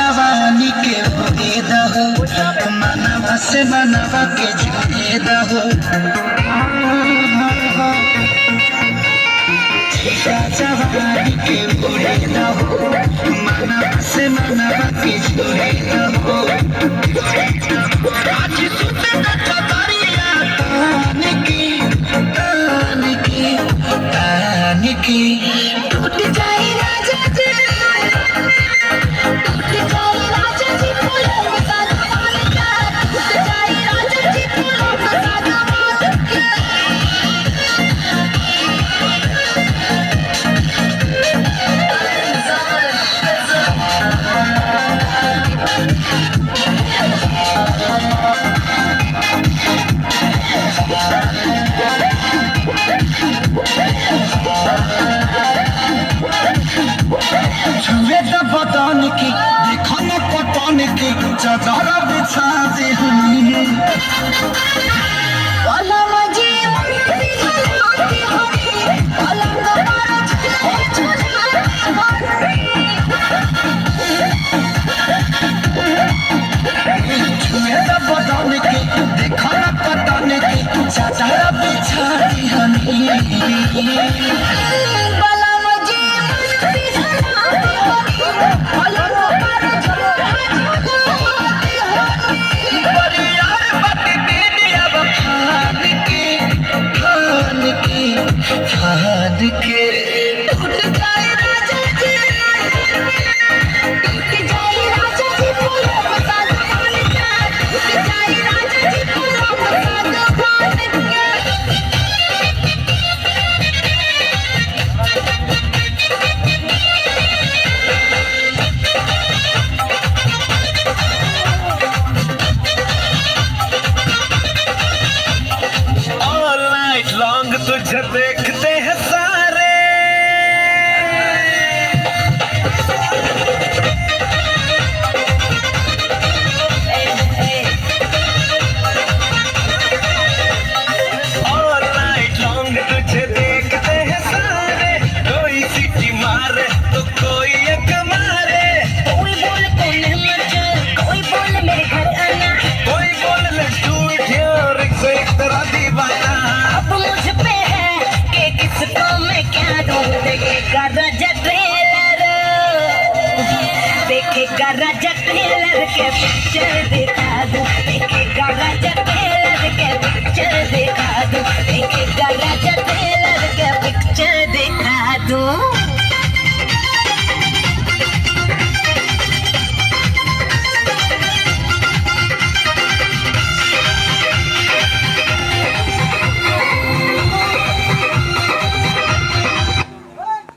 जवानी के होए दहो मनवा से मनवा के जुड़े दहो जवानी के होए दहो मनवा से मनवा के जुड़े दहो आज सुते न चतरिया तान की टूट जाए राजा जी छुए तो बदन की देखो न पटन की चादर बिछा दे हनी छुए तो बदन की देखो न पटन की चादर बिछा दे हनी के टूट जाए राजा जी टूट जाए राजा जी बोलो मसाला पान का टूट जाए राजा जी बोलो मसाला पान का ऑल नाइट लॉन्ग तुझे देखते हैं देखेगा राजा टेलर के पिक्चर दिखा दूं देखेगा राजा टेलर के पिक्चर दिखा दूं देखेगा राजा टेलर के पिक्चर दिखा दूं